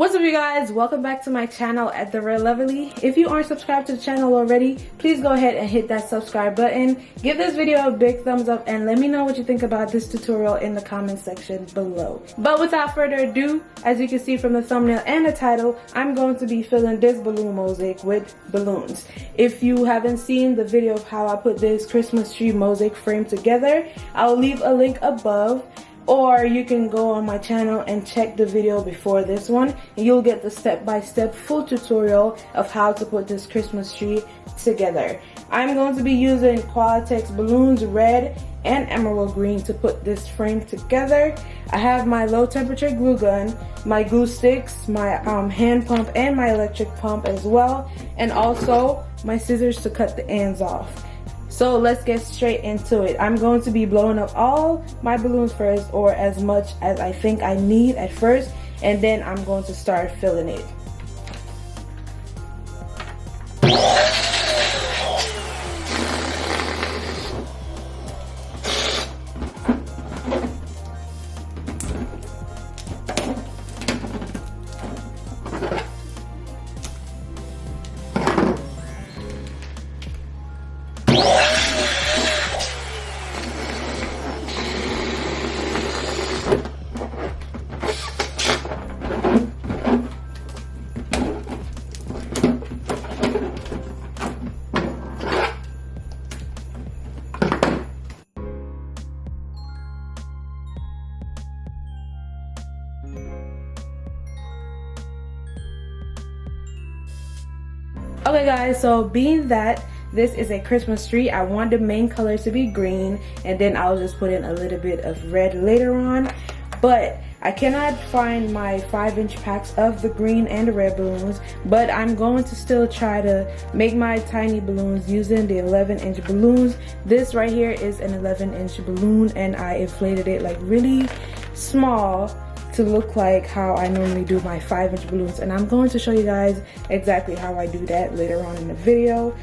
What's up, you guys? Welcome back to my channel at the Red Loverlee. If you aren't subscribed to the channel already, please go ahead and hit that subscribe button. Give this video a big thumbs up and let me know what you think about this tutorial in the comment section below. But without further ado, as you can see from the thumbnail and the title, I'm going to be filling this balloon mosaic with balloons. If you haven't seen the video of how I put this Christmas tree mosaic frame together, I'll leave a link above. Or you can go on my channel and check the video before this one, and you'll get the step-by-step full tutorial of how to put this Christmas tree together. I'm going to be using Qualatex balloons, red and emerald green, to put this frame together. I have my low temperature glue gun, my glue sticks, my hand pump and my electric pump as well, and also my scissors to cut the ends off. So let's get straight into it. I'm going to be blowing up all my balloons first, or as much as I think I need at first, and then I'm going to start filling it. Okay guys, so being that this is a Christmas tree, I want the main color to be green, and then I'll just put in a little bit of red later on. But I cannot find my 5-inch packs of the green and the red balloons, but I'm going to still try to make my tiny balloons using the 11-inch balloons. This right here is an 11-inch balloon, and I inflated it like really small to look like how I normally do my 5-inch balloons, and I'm going to show you guys exactly how I do that later on in the video.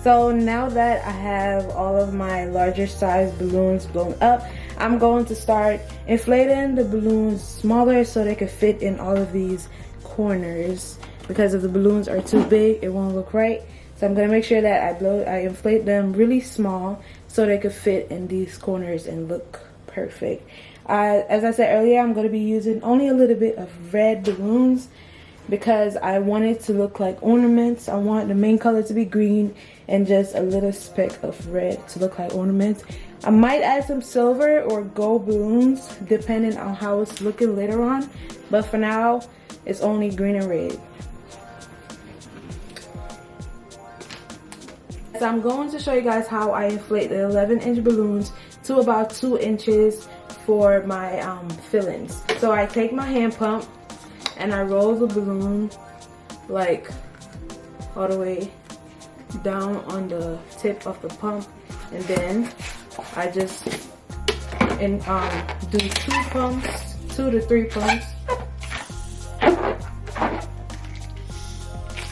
So now that I have all of my larger size balloons blown up, I'm going to start inflating the balloons smaller so they can fit in all of these corners, because if the balloons are too big, it won't look right. So I'm going to make sure that I inflate them really small so they can fit in these corners and look perfect. As I said earlier, I'm going to be using only a little bit of red balloons because I want it to look like ornaments. I want the main color to be green and just a little speck of red to look like ornaments. I might add some silver or gold balloons depending on how it's looking later on, but for now it's only green and red. So I'm going to show you guys how I inflate the 11-inch balloons to about 2 inches for my fillings. So I take my hand pump and I roll the balloon like all the way down on the tip of the pump, and then I just do 2 to 3 pumps.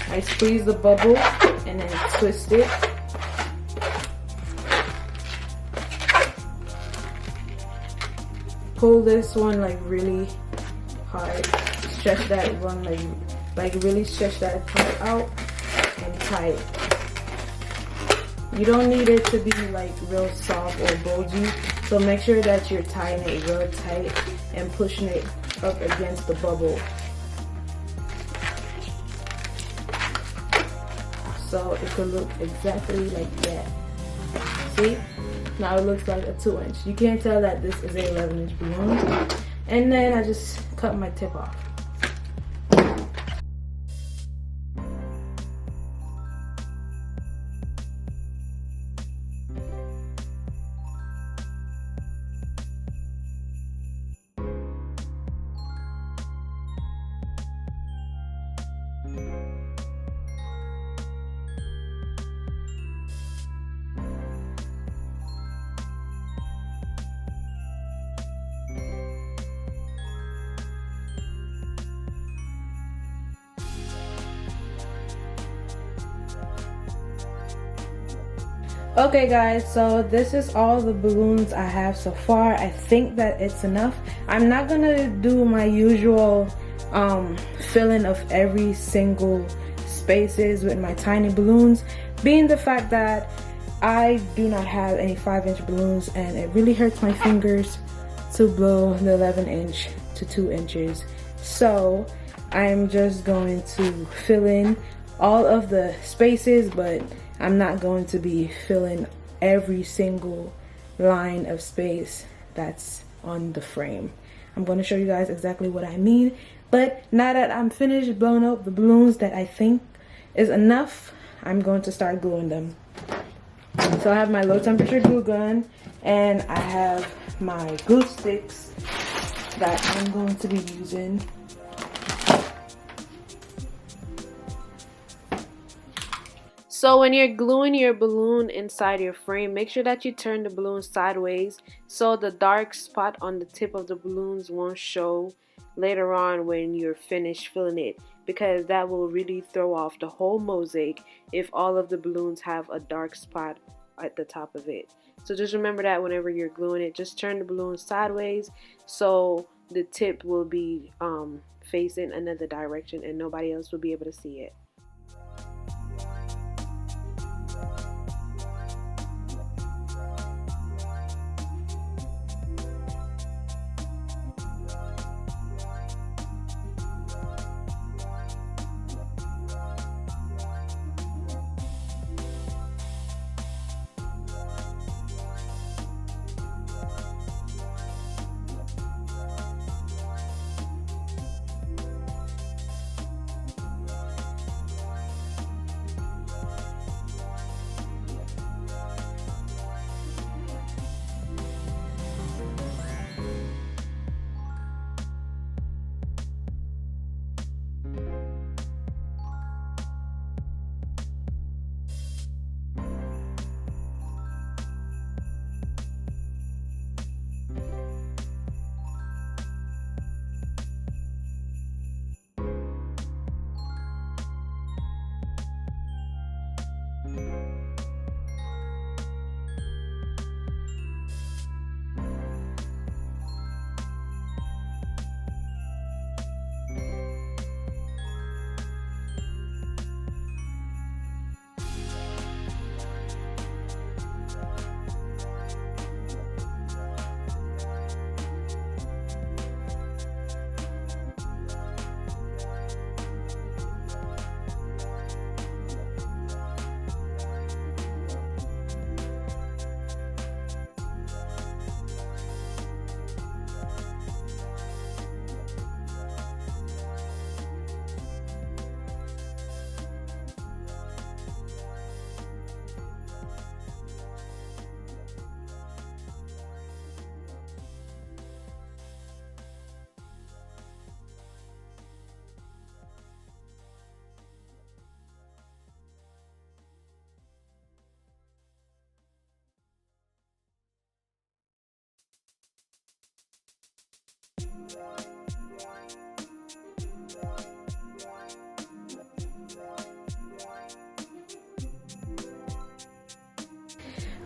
I squeeze the bubble and then twist it. Pull this one like really hard. Stretch that one like really stretch that part out and tight. You don't need it to be like real soft or bulgy, so make sure that you're tying it real tight and pushing it up against the bubble. So it could look exactly like that. See? Now it looks like a 2-inch. You can't tell that this is a 11-inch balloon. And then I just cut my tip off. Okay guys, so this is all the balloons I have so far. I think that it's enough. I'm not gonna do my usual filling of every single spaces with my tiny balloons, being the fact that I do not have any 5-inch balloons and it really hurts my fingers to blow the 11-inch to 2 inches. So I'm just going to fill in all of the spaces, but I'm not going to be filling every single line of space that's on the frame. I'm going to show you guys exactly what I mean. But now that I'm finished blowing up the balloons that I think is enough, I'm going to start gluing them. So I have my low temperature glue gun and I have my glue sticks that I'm going to be using. So when you're gluing your balloon inside your frame, make sure that you turn the balloon sideways so the dark spot on the tip of the balloons won't show later on when you're finished filling it, because that will really throw off the whole mosaic if all of the balloons have a dark spot at the top of it. So just remember that whenever you're gluing it, just turn the balloon sideways so the tip will be facing another direction and nobody else will be able to see it.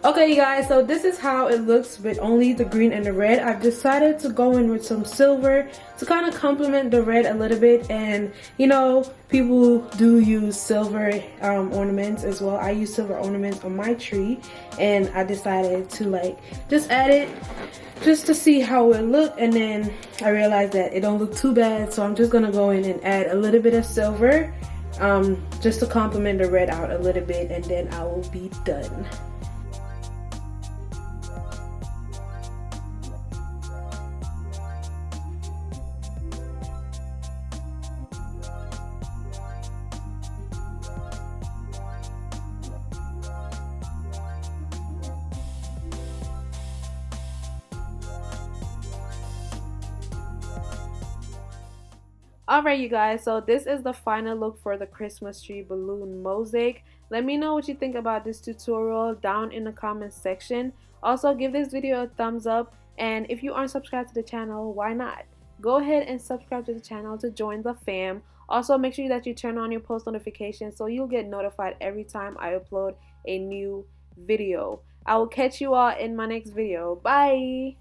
Okay, you guys, so this is how it looks with only the green and the red. I've decided to go in with some silver to kind of complement the red a little bit. And you know, people do use silver ornaments as well. I use silver ornaments on my tree, and I decided to like just add it just to see how it looked. And then I realized that it don't look too bad, so I'm just gonna go in and add a little bit of silver just to complement the red out a little bit, and then I will be done. Alright, you guys, so this is the final look for the Christmas tree balloon mosaic. Let me know what you think about this tutorial down in the comments section. Also, give this video a thumbs up, and if you aren't subscribed to the channel, why not? Go ahead and subscribe to the channel to join the fam. Also, make sure that you turn on your post notifications so you'll get notified every time I upload a new video. I will catch you all in my next video. Bye!